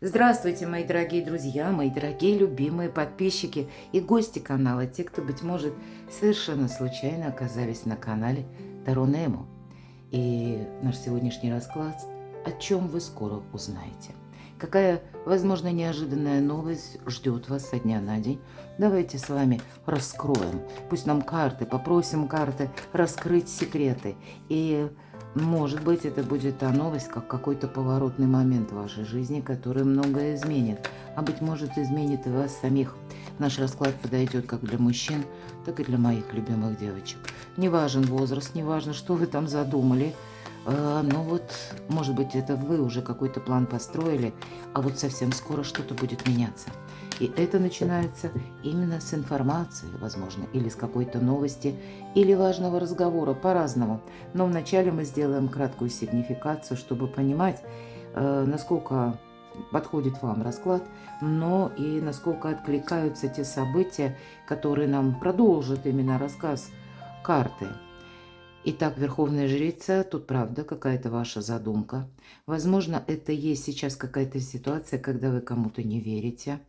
Здравствуйте, мои дорогие друзья, мои дорогие любимые подписчики и гости канала, те, кто, быть может, совершенно случайно оказались на канале Таро Немо. И наш сегодняшний расклад, о чем вы скоро узнаете. Какая, возможно, неожиданная новость ждет вас со дня на день. Давайте с вами раскроем. Пусть нам попросим карты раскрыть секреты. И может быть, это будет та новость, как какой-то поворотный момент в вашей жизни, который многое изменит. А быть может, изменит и вас самих. Наш расклад подойдет как для мужчин, так и для моих любимых девочек. Не важен возраст, не важно, что вы там задумали. Но вот, может быть, это вы уже какой-то план построили, а вот совсем скоро что-то будет меняться. И это начинается именно с информации, возможно, или с какой-то новости, или важного разговора, по-разному. Но вначале мы сделаем краткую сигнификацию, чтобы понимать, насколько подходит вам расклад, но и насколько откликаются те события, которые нам продолжат именно рассказ карты. Итак, Верховная Жрица, тут правда какая-то ваша задумка. Возможно, это есть сейчас какая-то ситуация, когда вы кому-то не верите.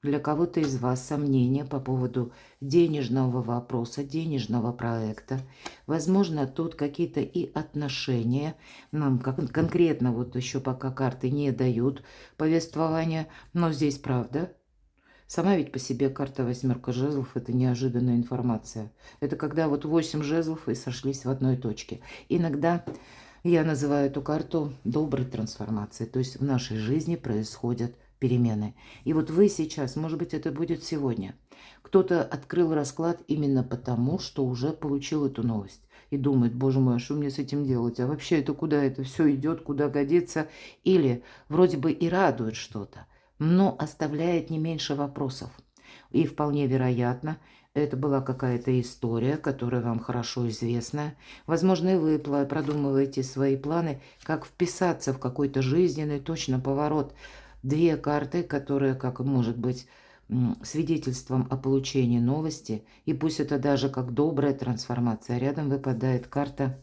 Для кого-то из вас сомнения по поводу денежного вопроса, денежного проекта. Возможно, тут какие-то и отношения. Нам конкретно вот еще пока карты не дают повествования, но здесь правда. Сама ведь по себе карта восьмерка жезлов – это неожиданная информация. Это когда вот 8 жезлов и сошлись в одной точке. Иногда я называю эту карту доброй трансформацией. То есть в нашей жизни происходят перемены. И вот вы сейчас, может быть, это будет сегодня. Кто-то открыл расклад именно потому, что уже получил эту новость. И думает, боже мой, а что мне с этим делать? А вообще это куда это все идет, куда годится? Или вроде бы и радует что-то, но оставляет не меньше вопросов. И вполне вероятно, это была какая-то история, которая вам хорошо известна. Возможно, и вы продумываете свои планы, как вписаться в какой-то жизненный точно поворот. Две карты, которые, как может быть, свидетельством о получении новости, и пусть это даже как добрая трансформация, рядом выпадает карта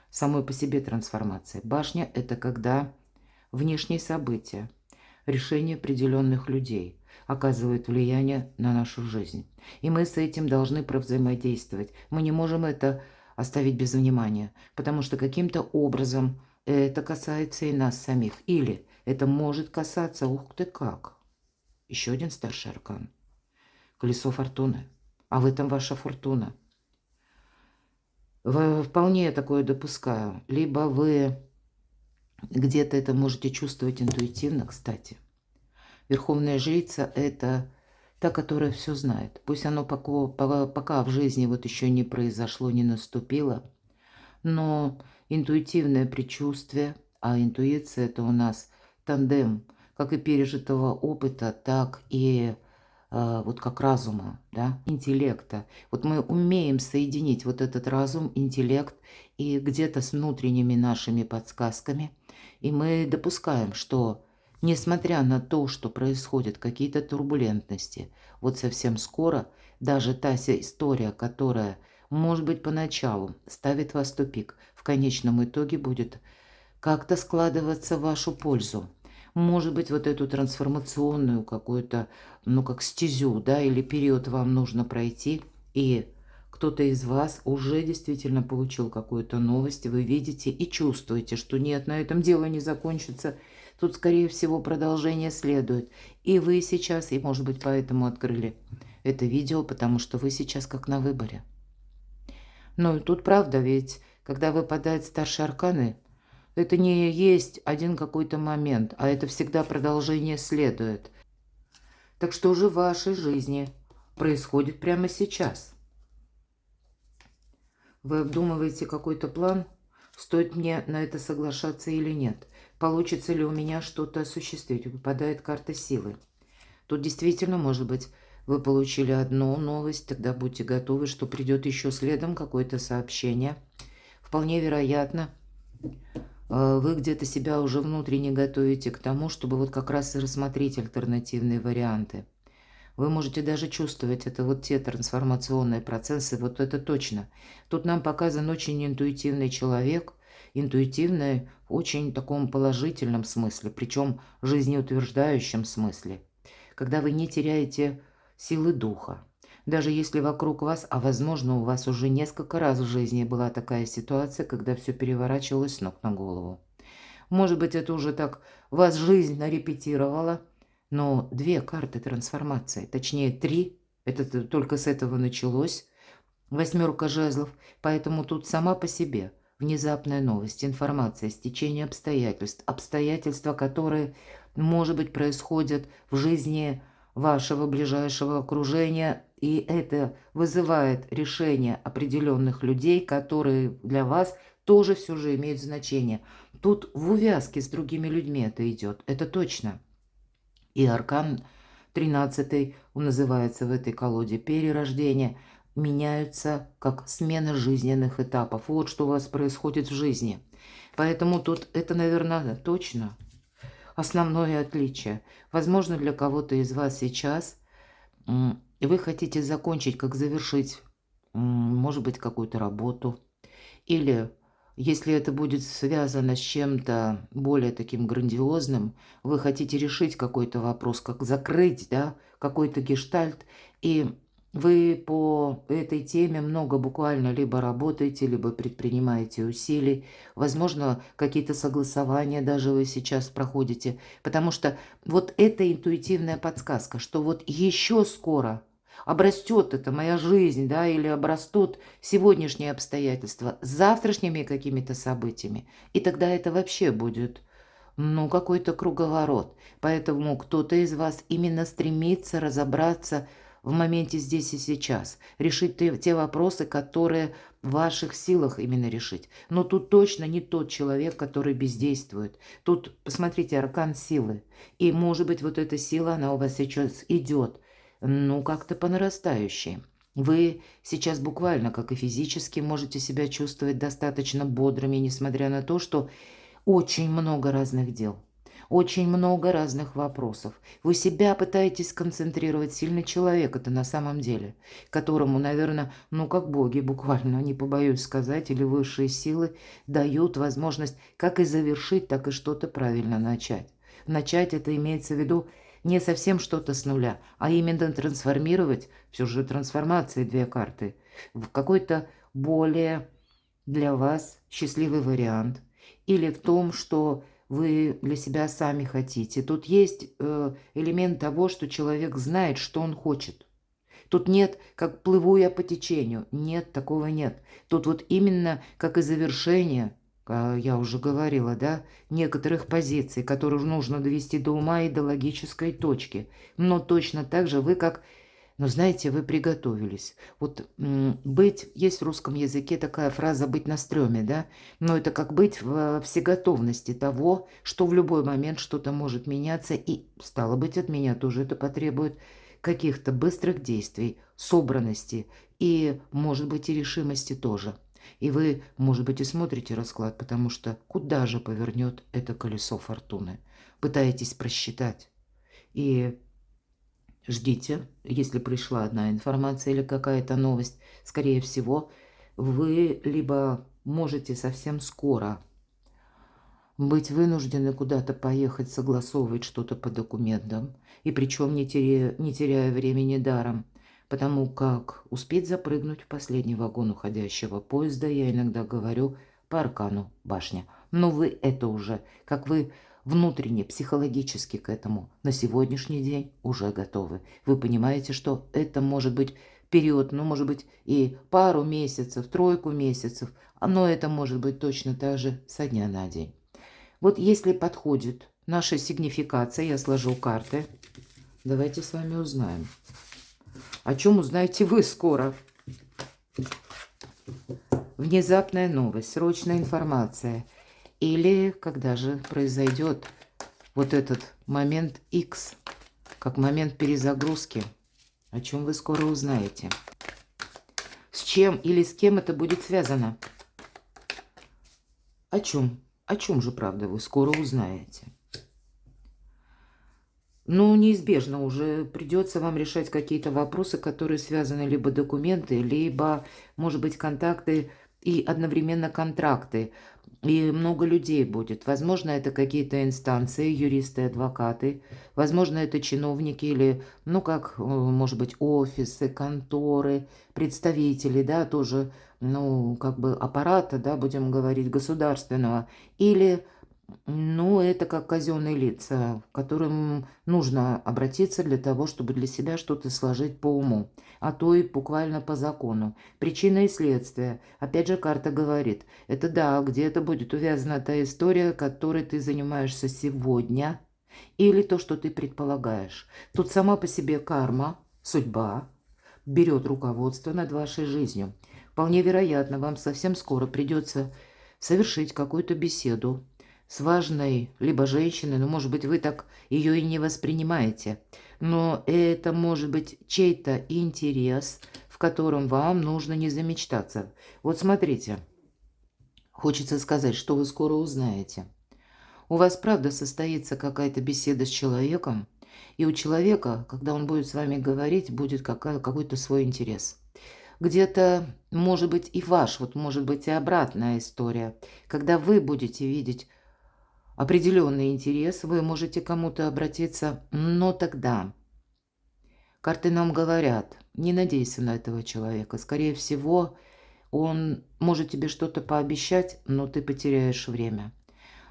самой по себе трансформации. Башня – это когда внешние события, решения определенных людей оказывают влияние на нашу жизнь. И мы с этим должны взаимодействовать. Мы не можем это оставить без внимания, потому что каким-то образом это касается и нас самих. Или это может касаться, ух ты как, еще один старший аркан. Колесо фортуны. А в этом ваша фортуна. Вполне такое допускаю. Либо вы где-то это можете чувствовать интуитивно, кстати. Верховная жрица – это та, которая все знает. Пусть оно пока в жизни вот еще не произошло, не наступило, но интуитивное предчувствие, а интуиция – это у нас тандем как и пережитого опыта, так и вот как разума, да, интеллекта. Вот мы умеем соединить вот этот разум, интеллект и где-то с внутренними нашими подсказками, и мы допускаем, что несмотря на то, что происходят какие-то турбулентности, вот совсем скоро даже та история, которая, может быть, поначалу ставит вас в тупик, в конечном итоге будет как-то складываться в вашу пользу. Может быть, вот эту трансформационную какую-то, ну, как стезю, да, или период вам нужно пройти, и кто-то из вас уже действительно получил какую-то новость, вы видите и чувствуете, что нет, на этом дело не закончится. Тут, скорее всего, продолжение следует. И вы сейчас, и, может быть, поэтому открыли это видео, потому что вы сейчас как на выборе. Ну, и тут правда, ведь, когда выпадают старшие арканы, это не есть один какой-то момент, а это всегда продолжение следует. Так что же в вашей жизни происходит прямо сейчас? Вы обдумываете какой-то план? Стоит мне на это соглашаться или нет? Получится ли у меня что-то осуществить? Выпадает карта силы. Тут действительно, может быть, вы получили одну новость, тогда будьте готовы, что придет еще следом какое-то сообщение. Вполне вероятно, вы где-то себя уже внутренне готовите к тому, чтобы вот как раз и рассмотреть альтернативные варианты. Вы можете даже чувствовать, это вот те трансформационные процессы, вот это точно. Тут нам показан очень интуитивный человек, интуитивный в очень таком положительном смысле, причем жизнеутверждающем смысле, когда вы не теряете силы духа. Даже если вокруг вас, а возможно у вас уже несколько раз в жизни была такая ситуация, когда все переворачивалось с ног на голову. Может быть, это уже так вас жизнь нарепетировала, но 2 карты трансформации, точнее 3, это только с этого началось, 8 жезлов, поэтому тут сама по себе внезапная новость, информация, стечение обстоятельств, обстоятельства, которые, может быть, происходят в жизни вашего ближайшего окружения, и это вызывает решение определенных людей, которые для вас тоже все же имеют значение. Тут в увязке с другими людьми это идет, это точно. И аркан 13, он называется в этой колоде перерождение, меняются как смена жизненных этапов. Вот что у вас происходит в жизни. Поэтому тут это, наверное, точно основное отличие. Возможно, для кого-то из вас сейчас вы хотите закончить, как завершить, может быть, какую-то работу. Или если это будет связано с чем-то более таким грандиозным, вы хотите решить какой-то вопрос, как закрыть, да, какой-то гештальт, и вы по этой теме много буквально либо работаете, либо предпринимаете усилий, возможно, какие-то согласования даже вы сейчас проходите, потому что вот эта интуитивная подсказка, что вот еще скоро обрастет это моя жизнь, да, или обрастут сегодняшние обстоятельства завтрашними какими-то событиями, и тогда это вообще будет, ну, какой-то круговорот. Поэтому кто-то из вас именно стремится разобраться в моменте здесь и сейчас, решить те вопросы, которые в ваших силах именно решить. Но тут точно не тот человек, который бездействует. Тут, посмотрите, аркан силы. И, может быть, вот эта сила, она у вас сейчас идет, ну, как-то по нарастающей. Вы сейчас буквально, как и физически, можете себя чувствовать достаточно бодрыми, несмотря на то, что очень много разных дел, очень много разных вопросов. Вы себя пытаетесь сконцентрировать. Сильный человек это на самом деле, которому, наверное, ну как боги буквально, не побоюсь сказать, или высшие силы дают возможность как и завершить, так и что-то правильно начать. Начать это имеется в виду не совсем что-то с нуля, а именно трансформировать, все же трансформации 2 карты, в какой-то более для вас счастливый вариант. Или в том, что вы для себя сами хотите. Тут есть элемент того, что человек знает, что он хочет. Тут нет, как плыву я по течению. Нет, такого нет. Тут вот именно как и завершение, я уже говорила, да, некоторых позиций, которые нужно довести до ума и до логической точки. Но точно так же вы как... Но знаете, вы приготовились. Вот быть, есть в русском языке такая фраза «быть на стреме», да? Но это как быть в всеготовности того, что в любой момент что-то может меняться, и, стало быть, от меня тоже это потребует каких-то быстрых действий, собранности и, может быть, и решимости тоже. И вы, может быть, и смотрите расклад, потому что куда же повернет это колесо фортуны? Пытаетесь просчитать. И ждите, если пришла одна информация или какая-то новость, скорее всего, вы либо можете совсем скоро быть вынуждены куда-то поехать, согласовывать что-то по документам, и причем не теряя времени даром, потому как успеть запрыгнуть в последний вагон уходящего поезда, я иногда говорю, по аркану башня. Но вы это уже, как вы внутренне, психологически к этому на сегодняшний день уже готовы. Вы понимаете, что это может быть период, ну, может быть, и пару месяцев, тройку месяцев, но это может быть точно так же со дня на день. Вот если подходит наша сигнификация, я сложу карты, давайте с вами узнаем. О чем узнаете вы скоро? Внезапная новость, срочная информация. Или когда же произойдет вот этот момент X, как момент перезагрузки, о чем вы скоро узнаете. С чем или с кем это будет связано? О чем? О чем же, правда, вы скоро узнаете? Ну, неизбежно уже придется вам решать какие-то вопросы, которые связаны либо документы, либо, может быть, контакты и одновременно контракты, и много людей будет. Возможно, это какие-то инстанции, юристы, адвокаты, возможно, это чиновники или, ну, как, может быть, офисы, конторы, представители, да, тоже, ну, как бы аппарата, да, будем говорить, государственного, или ну, это как казенные лица, к которым нужно обратиться для того, чтобы для себя что-то сложить по уму, а то и буквально по закону. Причина и следствие. Опять же, карта говорит, это да, где-то будет увязана та история, которой ты занимаешься сегодня, или то, что ты предполагаешь. Тут сама по себе карма, судьба, берет руководство над вашей жизнью. Вполне вероятно, вам совсем скоро придется совершить какую-то беседу с важной либо женщиной, но, может быть, вы так ее и не воспринимаете, но это может быть чей-то интерес, в котором вам нужно не замечтаться. Вот смотрите, хочется сказать, что вы скоро узнаете. У вас, правда, состоится какая-то беседа с человеком, и у человека, когда он будет с вами говорить, будет какой-то свой интерес. Где-то, может быть, и ваш, вот может быть и обратная история, когда вы будете видеть определенный интерес, вы можете к кому-то обратиться, но тогда карты нам говорят, не надейся на этого человека. Скорее всего, он может тебе что-то пообещать, но ты потеряешь время.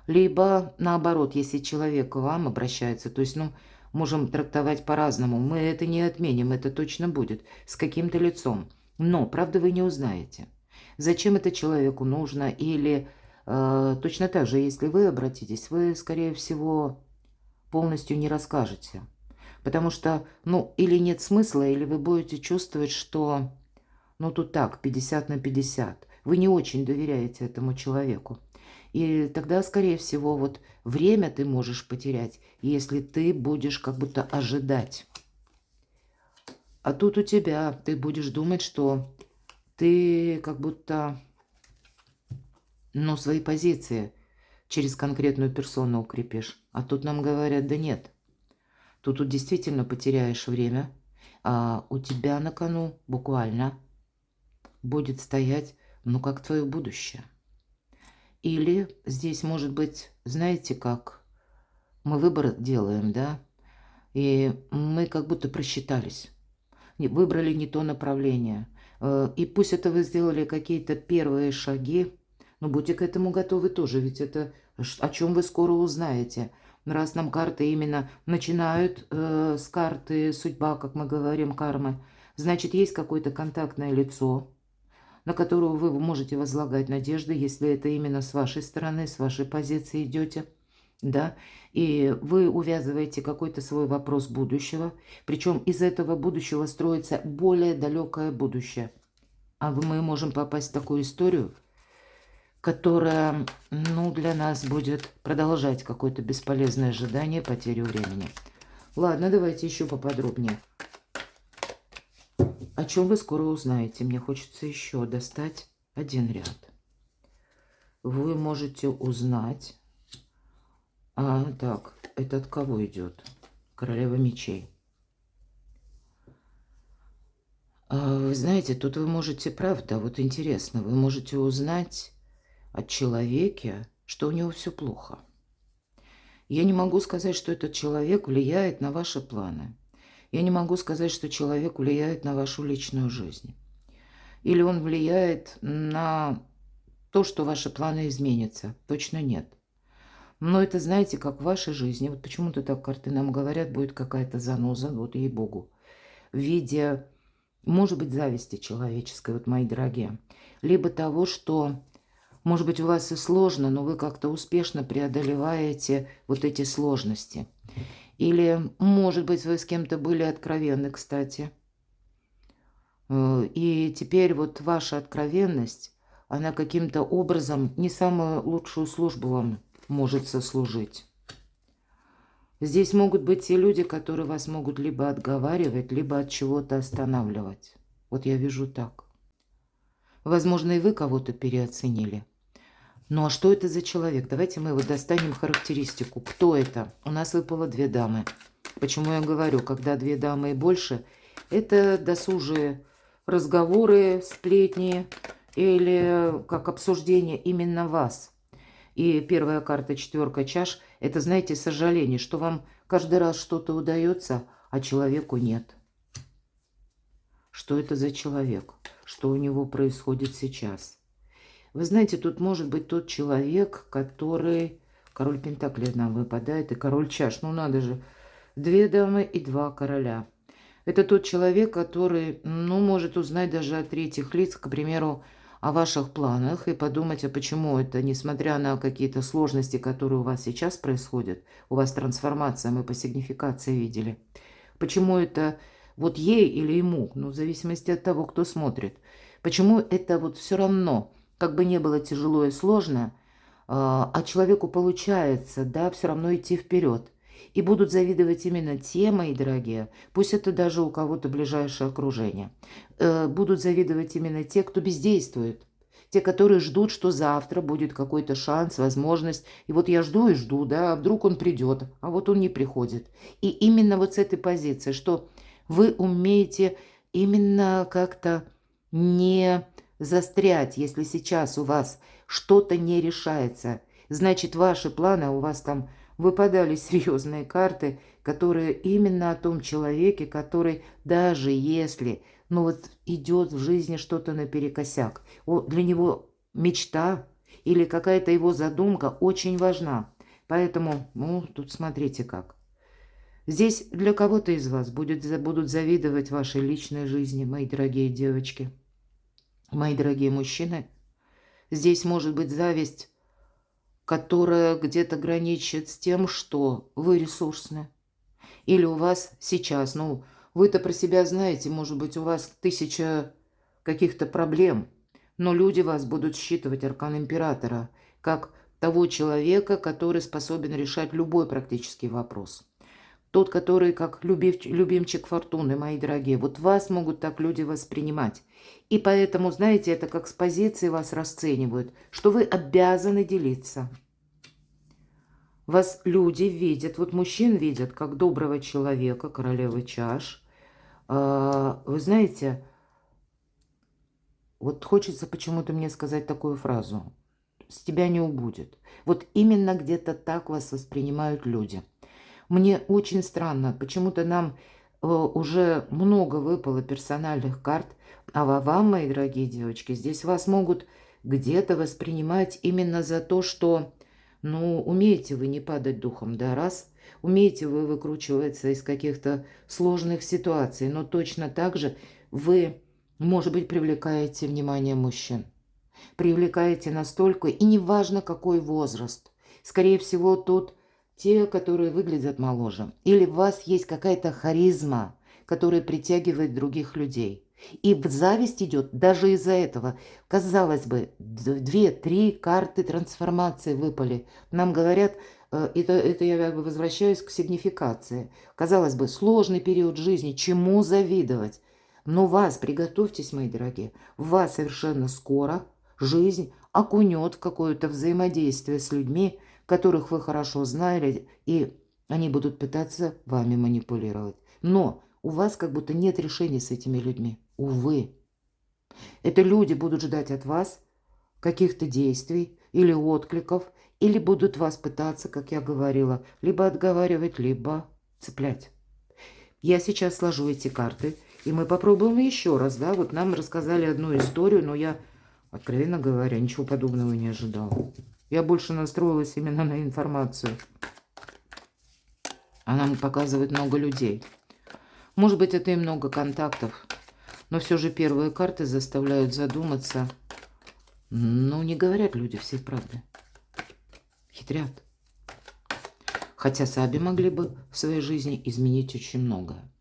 Либо наоборот, если человек к вам обращается, то есть, ну, можем трактовать по-разному, мы это не отменим, это точно будет, с каким-то лицом. Но, правда, вы не узнаете, зачем это человеку нужно, или точно так же, если вы обратитесь, вы, скорее всего, полностью не расскажете. Потому что, ну, или нет смысла, или вы будете чувствовать, что, ну, тут так, 50 на 50. Вы не очень доверяете этому человеку. И тогда, скорее всего, вот время ты можешь потерять, если ты будешь как будто ожидать. А тут у тебя, ты будешь думать, что ты как будто, ну, свои позиции через конкретную персону укрепишь. А тут нам говорят, да нет, тут действительно потеряешь время, а у тебя на кону буквально будет стоять, ну, как твое будущее. Или здесь может быть, знаете как, мы выбор делаем, да, и мы как будто просчитались, выбрали не то направление. И пусть это вы сделали какие-то первые шаги, но будьте к этому готовы тоже, ведь это о чем вы скоро узнаете. Раз нам карты именно начинают с карты судьба, как мы говорим, кармы, значит, есть какое-то контактное лицо, на которого вы можете возлагать надежды, если это именно с вашей стороны, с вашей позиции идете, да, и вы увязываете какой-то свой вопрос будущего, причем из этого будущего строится более далекое будущее. А мы можем попасть в такую историю, которая, ну, для нас будет продолжать какое-то бесполезное ожидание, потерю времени. Ладно, давайте еще поподробнее. О чем вы скоро узнаете? Мне хочется еще достать один ряд. Вы можете узнать... так, это от кого идет? Королева мечей. Вы знаете, тут вы можете, правда, вот интересно, вы можете узнать от человека, что у него все плохо. Я не могу сказать, что этот человек влияет на ваши планы. Я не могу сказать, что человек влияет на вашу личную жизнь. Или он влияет на то, что ваши планы изменятся. Точно нет. Но это, знаете, как в вашей жизни. Вот почему-то так карты нам говорят, будет какая-то заноза, вот ей-богу, в виде, может быть, зависти человеческой, вот мои дорогие. Либо того, что, может быть, у вас и сложно, но вы как-то успешно преодолеваете вот эти сложности. Или, может быть, вы с кем-то были откровенны, кстати. И теперь вот ваша откровенность, она каким-то образом не самую лучшую службу вам может сослужить. Здесь могут быть и люди, которые вас могут либо отговаривать, либо от чего-то останавливать. Вот я вижу так. Возможно, и вы кого-то переоценили. Ну а что это за человек? Давайте мы его достанем характеристику. Кто это? У нас выпало 2 дамы. Почему я говорю, когда 2 дамы и больше, это досужие разговоры, сплетни или как обсуждение именно вас. И первая карта, четверка чаш, это, знаете, сожаление, что вам каждый раз что-то удается, а человеку нет. Что это за человек? Что у него происходит сейчас? Вы знаете, тут может быть тот человек, который... Король Пентаклей нам выпадает, и король чаш. Ну, надо же. 2 дамы и 2 короля. Это тот человек, который, ну, может узнать даже от третьих лиц, к примеру, о ваших планах и подумать, а почему это, несмотря на какие-то сложности, которые у вас сейчас происходят, у вас трансформация, мы по сигнификации видели, почему это вот ей или ему, ну, в зависимости от того, кто смотрит, почему это вот все равно, как бы не было тяжело и сложно, а человеку получается, да, все равно идти вперед. И будут завидовать именно те, мои дорогие, пусть это даже у кого-то ближайшее окружение, будут завидовать именно те, кто бездействует, те, которые ждут, что завтра будет какой-то шанс, возможность. И вот я жду и жду, да, а вдруг он придет, а вот он не приходит. И именно вот с этой позиции, что вы умеете именно как-то не застрять, если сейчас у вас что-то не решается, значит, ваши планы, у вас там выпадали серьезные карты, которые именно о том человеке, который даже если, ну вот идет в жизни что-то наперекосяк, для него мечта или какая-то его задумка очень важна. Поэтому, ну, тут смотрите как. Здесь для кого-то из вас будут завидовать вашей личной жизни, мои дорогие девочки, мои дорогие мужчины. Здесь может быть зависть, которая где-то граничит с тем, что вы ресурсны. Или у вас сейчас, ну, вы-то про себя знаете, может быть, у вас 1000 каких-то проблем, но люди вас будут считывать, аркан императора, как того человека, который способен решать любой практический вопрос. Тот, который как любимчик фортуны, мои дорогие. Вот вас могут так люди воспринимать. И поэтому, знаете, это как с позиции вас расценивают, что вы обязаны делиться. Вас люди видят, вот мужчин видят как доброго человека, королевы чаш. Вы знаете, вот хочется почему-то мне сказать такую фразу. С тебя не убудет. Вот именно где-то так вас воспринимают люди. Мне очень странно, почему-то нам уже много выпало персональных карт, а вам, мои дорогие девочки, здесь вас могут где-то воспринимать именно за то, что, ну, умеете вы не падать духом, да, раз, умеете вы выкручиваться из каких-то сложных ситуаций, но точно так же вы, может быть, привлекаете внимание мужчин. Привлекаете настолько, и неважно какой возраст, скорее всего, тут те, которые выглядят моложе. Или у вас есть какая-то харизма, которая притягивает других людей. И в зависть идет даже из-за этого. Казалось бы, 2-3 карты трансформации выпали. Нам говорят, это я возвращаюсь к сигнификации. Казалось бы, сложный период жизни, чему завидовать? Но вас, приготовьтесь, мои дорогие, вас совершенно скоро жизнь окунет в какое-то взаимодействие с людьми, которых вы хорошо знали, и они будут пытаться вами манипулировать. Но у вас как будто нет решения с этими людьми. Увы. Это люди будут ждать от вас каких-то действий или откликов, или будут вас пытаться, как я говорила, либо отговаривать, либо цеплять. Я сейчас сложу эти карты, и мы попробуем еще раз, да, вот нам рассказали одну историю, но я, откровенно говоря, ничего подобного не ожидала. Я больше настроилась именно на информацию. Она мне показывает много людей. Может быть, это и много контактов, но все же первые карты заставляют задуматься. Ну, не говорят люди всей правды. Хитрят. Хотя сами могли бы в своей жизни изменить очень многое.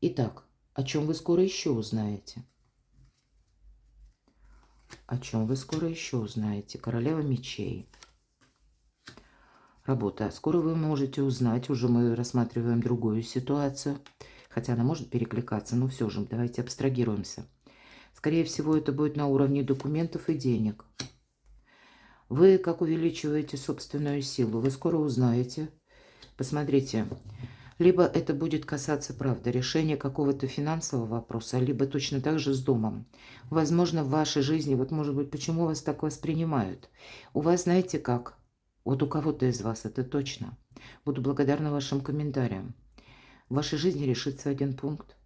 Итак, о чем вы скоро еще узнаете? О чем вы скоро еще узнаете? Королева мечей. Работа. Скоро вы можете узнать, уже мы рассматриваем другую ситуацию, хотя она может перекликаться, но все же давайте абстрагируемся. Скорее всего, это будет на уровне документов и денег. Вы как увеличиваете собственную силу, вы скоро узнаете. Посмотрите, Либо это будет касаться, правда, решения какого-то финансового вопроса, либо точно так же с домом. Возможно, в вашей жизни, вот может быть, почему вас так воспринимают. У вас, знаете как, вот у кого-то из вас это точно. Буду благодарна вашим комментариям. В вашей жизни решится один пункт,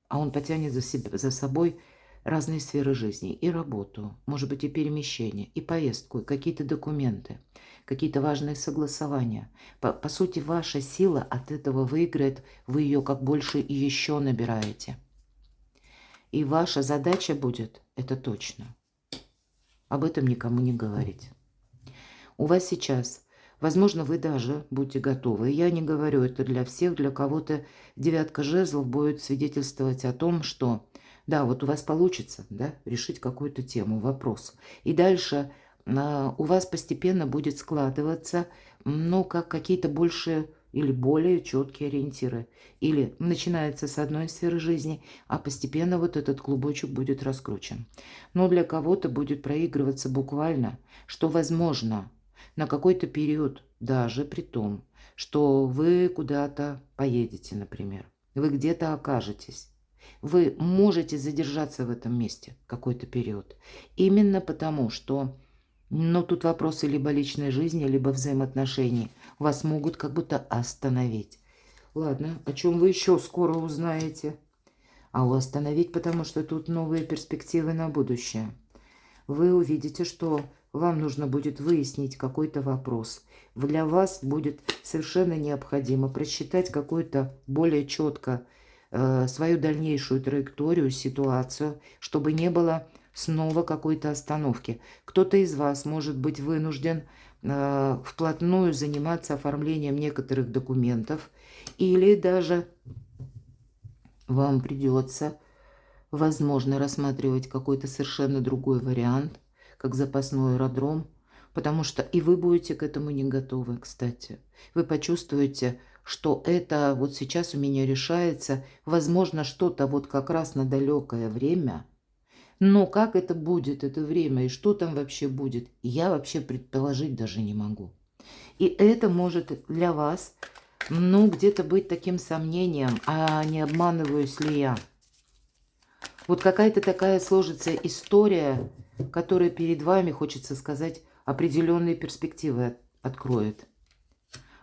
а он потянет за собой разные сферы жизни. И работу, может быть, и перемещение, и поездку, и какие-то документы, какие-то важные согласования. По сути, ваша сила от этого выиграет, вы ее как больше и еще набираете. И ваша задача будет, это точно, об этом никому не говорить. У вас сейчас, возможно, вы даже будете готовы. Я не говорю это для всех, для кого-то девятка жезлов будет свидетельствовать о том, что да, вот у вас получится, да, решить какую-то тему, вопрос. И дальше у вас постепенно будет складываться, ну, как какие-то больше или более четкие ориентиры. Или начинается с одной сферы жизни, а постепенно вот этот клубочек будет раскручен. Но для кого-то будет проигрываться буквально, что возможно на какой-то период, даже при том, что вы куда-то поедете, например, вы где-то окажетесь, вы можете задержаться в этом месте какой-то период. Именно потому, что, ну, тут вопросы либо личной жизни, либо взаимоотношений вас могут как будто остановить. Ладно, о чем вы еще скоро узнаете? А остановить, потому что тут новые перспективы на будущее. Вы увидите, что вам нужно будет выяснить какой-то вопрос. Для вас будет совершенно необходимо просчитать какую-то более четко свою дальнейшую траекторию, ситуацию, чтобы не было снова какой-то остановки. Кто-то из вас может быть вынужден вплотную заниматься оформлением некоторых документов, или даже вам придется, возможно, рассматривать какой-то совершенно другой вариант, как запасной аэродром, потому что и вы будете к этому не готовы, кстати. Вы почувствуете, что это вот сейчас у меня решается, возможно, что-то вот как раз на далекое время, но как это будет, это время, и что там вообще будет, я вообще предположить даже не могу. И это может для вас, ну, где-то быть таким сомнением, а не обманываюсь ли я. Вот какая-то такая сложится история, которая перед вами, хочется сказать, определенные перспективы откроет.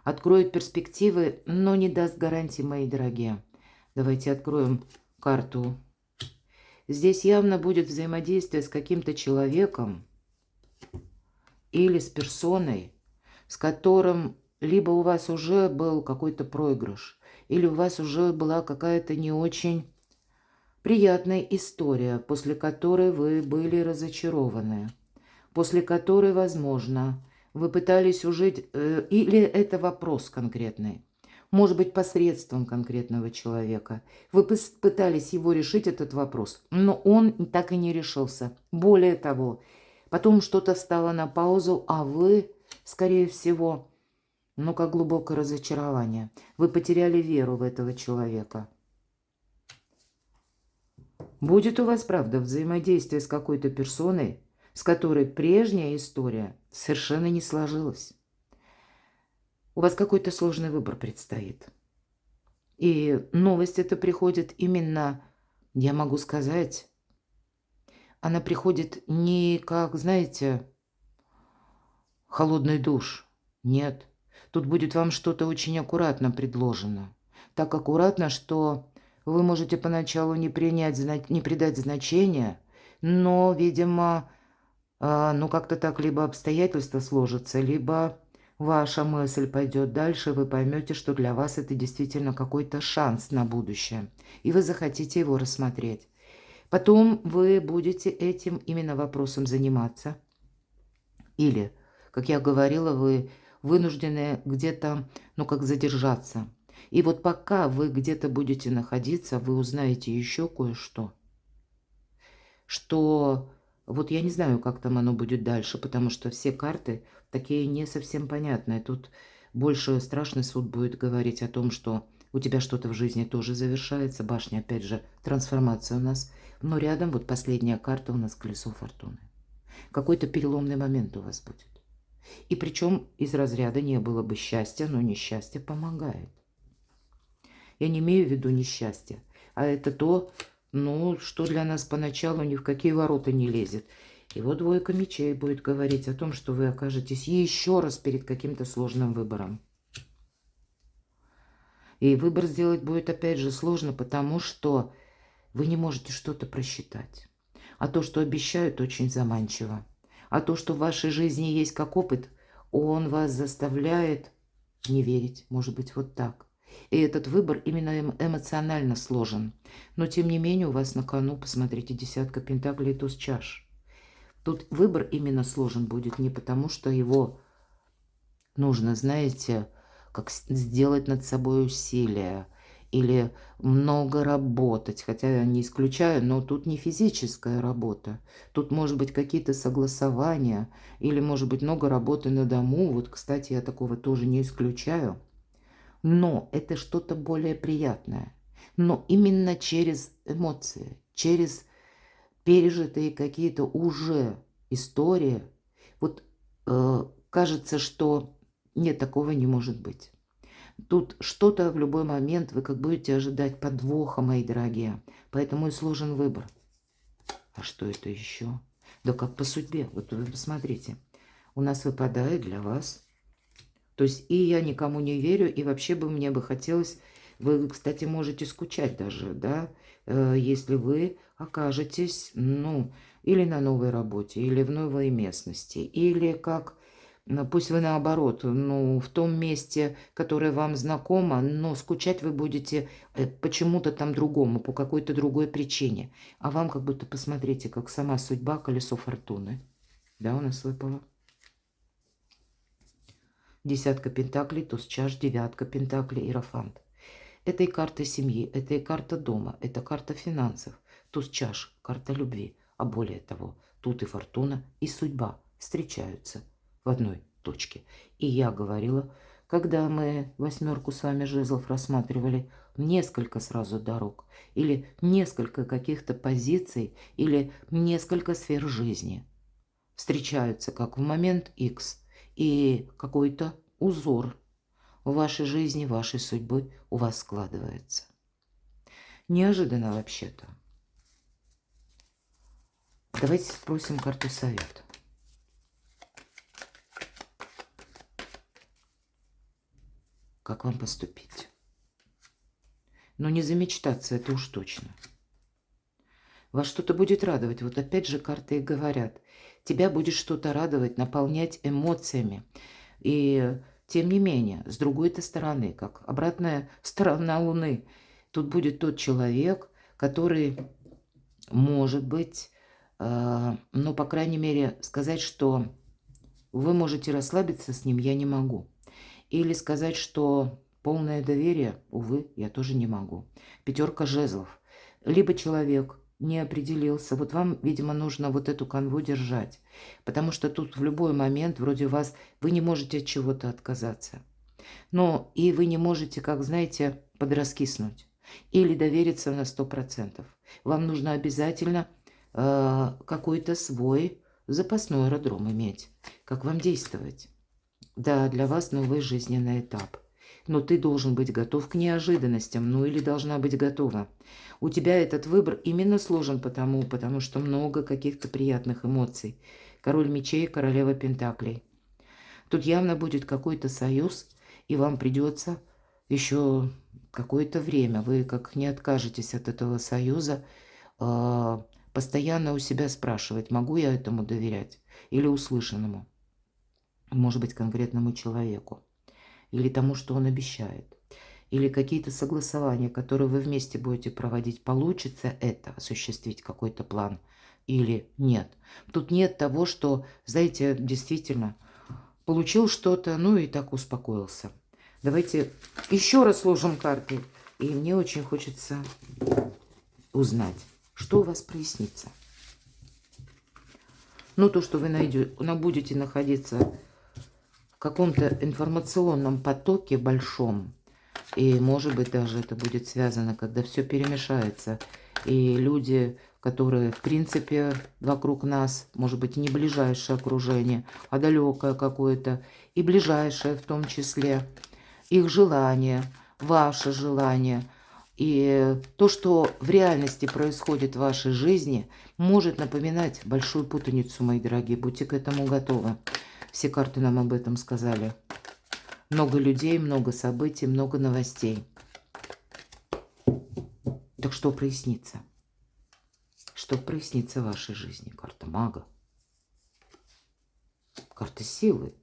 Откроет перспективы, но не даст гарантий, мои дорогие. Давайте откроем карту. Здесь явно будет взаимодействие с каким-то человеком или с персоной, с которым либо у вас уже был какой-то проигрыш, или у вас уже была какая-то не очень приятная история, после которой вы были разочарованы, после которой, возможно, вы пытались ужить, или это вопрос конкретный, может быть, посредством конкретного человека. Вы пытались его решить, этот вопрос, но он так и не решился. Более того, потом что-то встало на паузу, а вы, скорее всего, ну, как глубокое разочарование, вы потеряли веру в этого человека. Будет у вас, правда, взаимодействие с какой-то персоной, с которой прежняя история совершенно не сложилась. У вас какой-то сложный выбор предстоит. И новость эта приходит именно, я могу сказать, она приходит не как, знаете, холодный душ. Нет. Тут будет вам что-то очень аккуратно предложено. Так аккуратно, что вы можете поначалу не придать значения, но, видимо, ну как-то так либо обстоятельства сложатся, либо ваша мысль пойдет дальше, вы поймете, что для вас это действительно какой-то шанс на будущее, и вы захотите его рассмотреть. Потом вы будете этим именно вопросом заниматься. Или, как я говорила, вы вынуждены где-то, ну как задержаться. И вот пока вы где-то будете находиться, вы узнаете еще кое-что, что вот я не знаю, как там оно будет дальше, потому что все карты такие не совсем понятные. Тут больше страшный суд будет говорить о том, что у тебя что-то в жизни тоже завершается. Башня, опять же, трансформация у нас. Но рядом вот последняя карта у нас колесо фортуны. Какой-то переломный момент у вас будет. И причем из разряда не было бы счастья, но несчастье помогает. Я не имею в виду несчастье, а это то, ну, что для нас поначалу ни в какие ворота не лезет. И вот двойка мечей будет говорить о том, что вы окажетесь еще раз перед каким-то сложным выбором. И выбор сделать будет опять же сложно, потому что вы не можете что-то просчитать. А то, что обещают, очень заманчиво. А то, что в вашей жизни есть как опыт, он вас заставляет не верить. Может быть, вот так. И этот выбор именно эмоционально сложен. Но, тем не менее, у вас на кону, посмотрите, десятка пентаклей и туз чаш. Тут выбор именно сложен будет не потому, что его нужно, знаете, как сделать над собой усилия или много работать, хотя я не исключаю, но тут не физическая работа. Тут может быть какие-то согласования или может быть много работы на дому. Вот, кстати, я такого тоже не исключаю. Но это что-то более приятное. Но именно через эмоции, через пережитые какие-то уже истории. Вот кажется, что нет, такого не может быть. Тут что-то в любой момент вы как будете ожидать подвоха, мои дорогие. Поэтому и сложен выбор. А что это еще? Да как по судьбе. Вот вы посмотрите. У нас выпадает для вас. То есть и я никому не верю, и вообще бы мне бы хотелось... Вы, кстати, можете скучать даже, да, если вы окажетесь, ну, или на новой работе, или в новой местности, или как... Пусть вы наоборот, ну, в том месте, которое вам знакомо, но скучать вы будете почему-то там другому, по какой-то другой причине. А вам как будто, посмотрите, как сама судьба, колесо фортуны. Да, у нас выпало. Десятка пентаклей, туз чаш, девятка пентаклей, иерофант. Это и карта семьи, это и карта дома, это карта финансов. Туз чаш, карта любви. А более того, тут и фортуна, и судьба встречаются в одной точке. И я говорила, когда мы восьмерку с вами жезлов рассматривали, несколько сразу дорог, или несколько каких-то позиций, или несколько сфер жизни встречаются как в момент X, и какой-то узор в вашей жизни, вашей судьбы у вас складывается. Неожиданно вообще-то. Давайте спросим карту совет. Как вам поступить? Но не замечтаться, это уж точно. Вас что-то будет радовать. Вот опять же карты и говорят. Тебя будет что-то радовать, наполнять эмоциями. И тем не менее, с другой-то стороны, как обратная сторона Луны, тут будет тот человек, который может быть, ну, по крайней мере, сказать, что вы можете расслабиться с ним, я не могу. Или сказать, что полное доверие, увы, я тоже не могу. Пятерка жезлов. Либо человек не определился. Вот вам, видимо, нужно вот эту канву держать. Потому что тут в любой момент вроде вас, вы не можете от чего-то отказаться. Но и вы не можете, как знаете, подраскиснуть. Или довериться на 100%. Вам нужно обязательно какой-то свой запасной аэродром иметь. Как вам действовать? Да, для вас новый жизненный этап. Но ты должен быть готов к неожиданностям, ну или должна быть готова. У тебя этот выбор именно сложен потому что много каких-то приятных эмоций. Король мечей, королева пентаклей. Тут явно будет какой-то союз, и вам придется еще какое-то время, вы как не откажетесь от этого союза, постоянно у себя спрашивать, могу я этому доверять или услышанному. Может быть, конкретному человеку, или тому, что он обещает, или какие-то согласования, которые вы вместе будете проводить. Получится это, осуществить какой-то план или нет. Тут нет того, что, знаете, действительно получил что-то, ну и так успокоился. Давайте еще раз сложим карты, и мне очень хочется узнать, что у вас прояснится. Ну, то, что вы будете находиться в каком-то информационном потоке большом, и, может быть, даже это будет связано, когда все перемешается, и люди, которые, в принципе, вокруг нас, может быть, не ближайшее окружение, а далекое какое-то, и ближайшее в том числе, их желания ваши желания. И то, что в реальности происходит в вашей жизни, может напоминать большую путаницу, мои дорогие. Будьте к этому готовы. Все карты нам об этом сказали. Много людей, много событий, много новостей. Так что прояснится? Что прояснится в вашей жизни? Карта мага. Карта силы.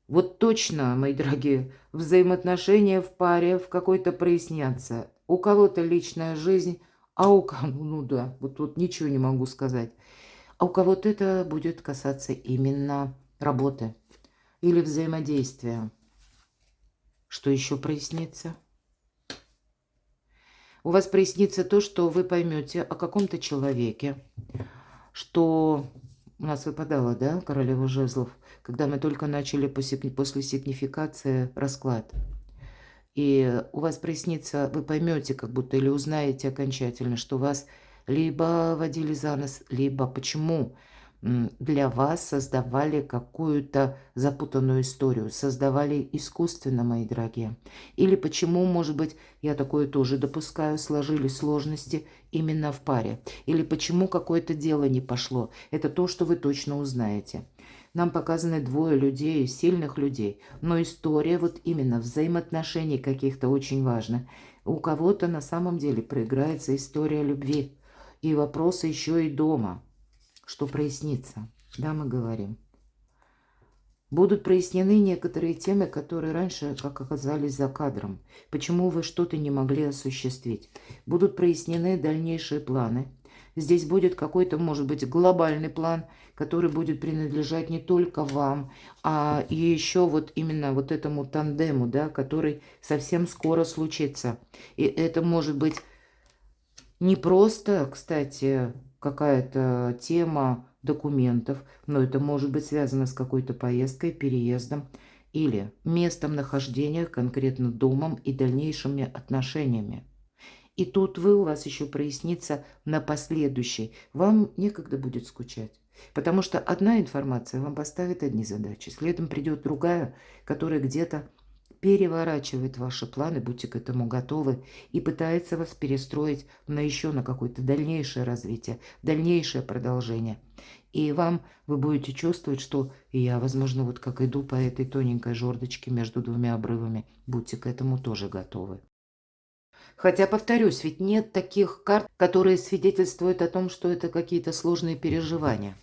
Вот точно, мои дорогие, взаимоотношения в паре в какой-то прояснятся. У кого-то личная жизнь, а у кого, ну да, вот тут ничего не могу сказать. А у кого-то это будет касаться именно работы или взаимодействия. Что еще прояснится? У вас прояснится то, что вы поймете о каком-то человеке, что у нас выпадала, да, королева жезлов, когда мы только начали после сигнификации расклад. И у вас прояснится, вы поймете как будто или узнаете окончательно, что вас либо водили за нос, либо почему для вас создавали какую-то запутанную историю, создавали искусственно, мои дорогие. Или почему, может быть, я такое тоже допускаю, сложились сложности именно в паре. Или почему какое-то дело не пошло. Это то, что вы точно узнаете. Нам показаны двое людей, сильных людей, но история вот именно взаимоотношений каких-то очень важна. У кого-то на самом деле проиграется история любви. И вопросы еще и дома. Что прояснится? Да, мы говорим. Будут прояснены некоторые темы, которые раньше как оказались за кадром. Почему вы что-то не могли осуществить? Будут прояснены дальнейшие планы. Здесь будет какой-то, может быть, глобальный план, который будет принадлежать не только вам, а и еще вот именно вот этому тандему, да, который совсем скоро случится. И это может быть не просто, кстати, какая-то тема документов, но это может быть связано с какой-то поездкой, переездом или местом нахождения, конкретно домом и дальнейшими отношениями. И тут у вас еще прояснится на последующий. Вам некогда будет скучать. Потому что одна информация вам поставит одни задачи, следом придет другая, которая где-то переворачивает ваши планы, будьте к этому готовы, и пытается вас перестроить на какое-то дальнейшее развитие, дальнейшее продолжение. И вы будете чувствовать, что я, возможно, вот как иду по этой тоненькой жердочке между двумя обрывами, будьте к этому тоже готовы. Хотя, повторюсь, ведь нет таких карт, которые свидетельствуют о том, что это какие-то сложные переживания.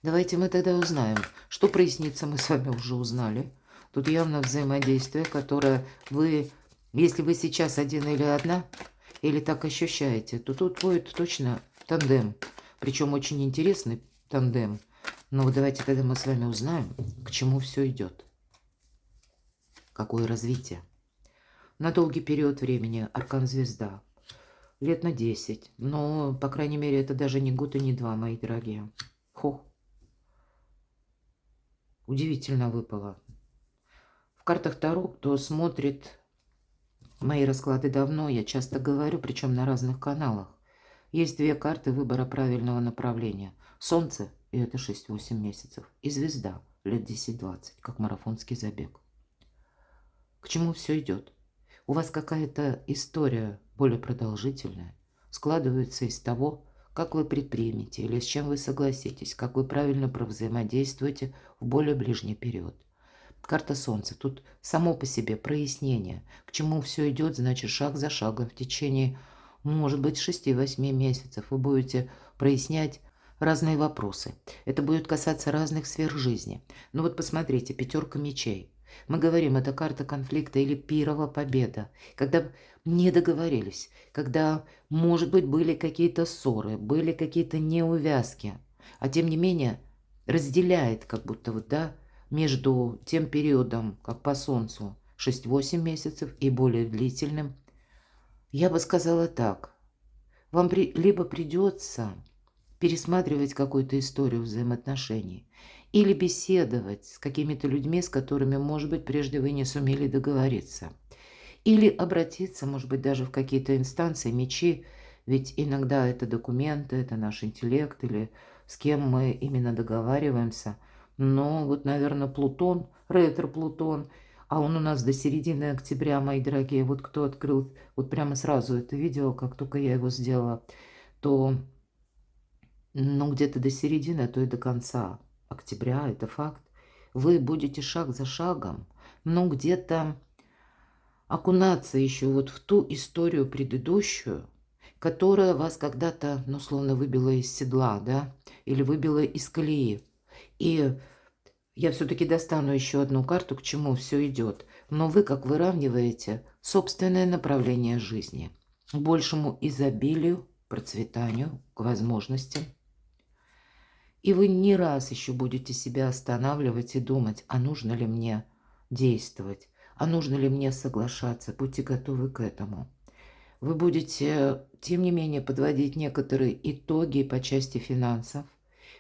Давайте мы тогда узнаем. Что прояснится, мы с вами уже узнали. Тут явно взаимодействие, которое вы, если вы сейчас один или одна, или так ощущаете, то тут будет точно тандем. Причем очень интересный тандем. Но вот давайте тогда мы с вами узнаем, к чему все идет. Какое развитие. На долгий период времени аркан звезда. Лет на 10. Но, по крайней мере, это даже не год и не два, мои дорогие. Хо. Удивительно выпало. В картах Таро, кто смотрит мои расклады давно, я часто говорю, причем на разных каналах. Есть две карты выбора правильного направления. Солнце, и это 6-8 месяцев. И звезда, лет 10-20, как марафонский забег. К чему все идет? У вас какая-то история более продолжительная складывается из того, как вы предпримете или с чем вы согласитесь, как вы правильно провзаимодействуете в более ближний период. Карта Солнца. Тут само по себе прояснение. К чему все идет, значит, шаг за шагом в течение, может быть, 6-8 месяцев вы будете прояснять разные вопросы. Это будет касаться разных сфер жизни. Ну вот посмотрите, пятерка мечей. Мы говорим, это карта конфликта или пирова победа. Когда не договорились, когда, может быть, были какие-то ссоры, были какие-то неувязки, а тем не менее разделяет как будто вот, да, между тем периодом, как по Солнцу, 6-8 месяцев и более длительным. Я бы сказала так. Вам либо придется пересматривать какую-то историю взаимоотношений или беседовать с какими-то людьми, с которыми, может быть, прежде вы не сумели договориться. Или обратиться, может быть, даже в какие-то инстанции, мечи, ведь иногда это документы, это наш интеллект, или с кем мы именно договариваемся. Но вот, наверное, Плутон, ретро-Плутон, А он у нас до середины октября, мои дорогие. Вот кто открыл, вот прямо сразу это видео, как только я его сделала, то, ну, где-то до середины, а то и до конца октября, это факт. Вы будете шаг за шагом, ну, где-то окунаться еще вот в ту историю предыдущую, которая вас когда-то, ну, словно выбила из седла, да, или выбила из колеи. И я все-таки достану еще одну карту, к чему все идет. Но вы как выравниваете собственное направление жизни к большему изобилию, процветанию, к возможностям. И вы не раз еще будете себя останавливать и думать, а нужно ли мне действовать, а нужно ли мне соглашаться, будьте готовы к этому. Вы будете, тем не менее, подводить некоторые итоги по части финансов,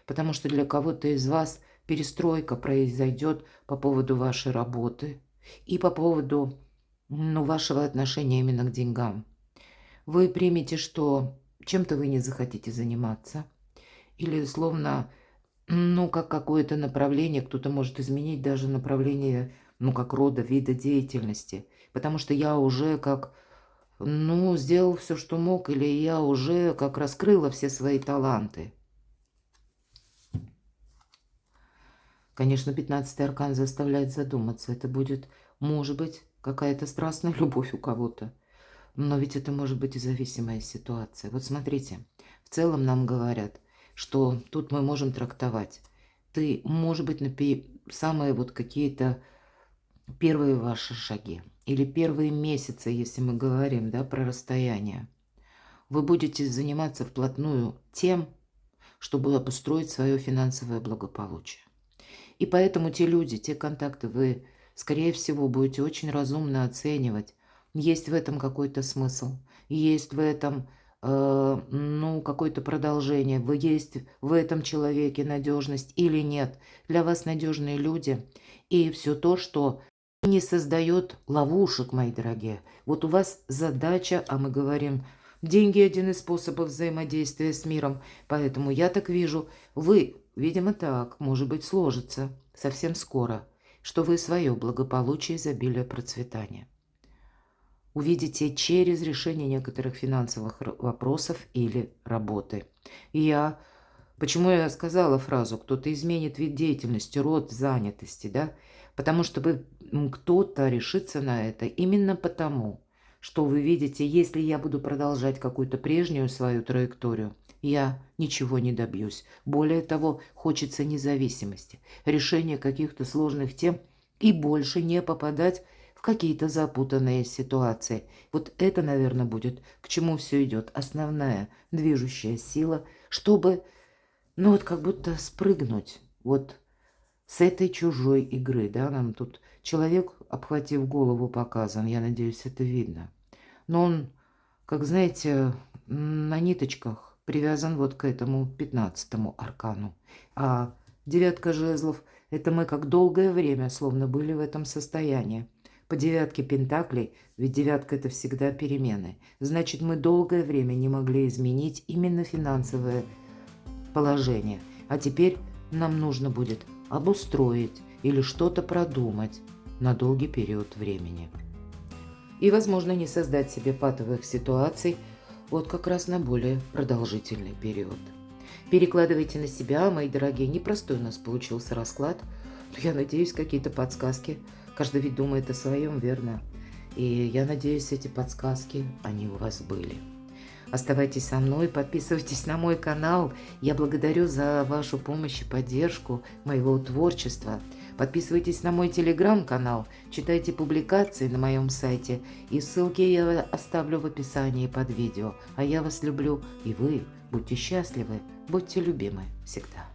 потому что для кого-то из вас перестройка произойдет по поводу вашей работы и по поводу, ну, вашего отношения именно к деньгам. Вы примете, что чем-то вы не захотите заниматься, или словно, ну, как какое-то направление, кто-то может изменить даже направление, ну, как рода, вида деятельности, потому что я уже как, ну, сделал все, что мог, или я уже как раскрыла все свои таланты. Конечно, 15-й аркан заставляет задуматься. Это будет, может быть, какая-то страстная любовь у кого-то. Но ведь это может быть и зависимая ситуация. Вот смотрите, в целом нам говорят, что тут мы можем трактовать. Ты, может быть, самые вот какие-то первые ваши шаги или первые месяцы, если мы говорим, да, про расстояние. Вы будете заниматься вплотную тем, чтобы обустроить свое финансовое благополучие. И поэтому те люди, те контакты вы, скорее всего, будете очень разумно оценивать. Есть в этом какой-то смысл, есть в этом, ну, какое-то продолжение, есть в этом человеке надежность или нет. Для вас надежные люди и все то, что не создает ловушек, мои дорогие. Вот у вас задача, а мы говорим, деньги – один из способов взаимодействия с миром, поэтому я так вижу, вы, видимо, так, может быть, сложится совсем скоро, что вы свое благополучие, изобилие, процветание увидите через решение некоторых финансовых вопросов или работы. Почему я сказала фразу «кто-то изменит вид деятельности, род занятости», да? Потому что кто-то решится на это именно потому, что вы видите, если я буду продолжать какую-то прежнюю свою траекторию, я ничего не добьюсь. Более того, хочется независимости, решения каких-то сложных тем и больше не попадать в какие-то запутанные ситуации. Вот это, наверное, будет, к чему все идет, основная движущая сила, чтобы, ну вот как будто спрыгнуть вот с этой чужой игры, да, нам тут человек, обхватив голову, показан, я надеюсь, это видно. Но он, как знаете, на ниточках привязан вот к этому 15-му аркану. А 9 жезлов – это мы как долгое время словно были в этом состоянии. По 9 пентаклей, ведь 9 – это всегда перемены. Значит, мы долгое время не могли изменить именно финансовое положение. А теперь нам нужно будет обустроить или что-то продумать на долгий период времени. И, возможно, не создать себе патовых ситуаций вот как раз на более продолжительный период. Перекладывайте на себя, мои дорогие. Непростой у нас получился расклад. Я надеюсь, какие-то подсказки. Каждый ведь думает о своем, верно? И я надеюсь, эти подсказки, они у вас были. Оставайтесь со мной, подписывайтесь на мой канал. Я благодарю за вашу помощь и поддержку моего творчества. Подписывайтесь на мой телеграм-канал, читайте публикации на моем сайте. И ссылки я оставлю в описании под видео. А я вас люблю, и вы будьте счастливы, будьте любимы всегда.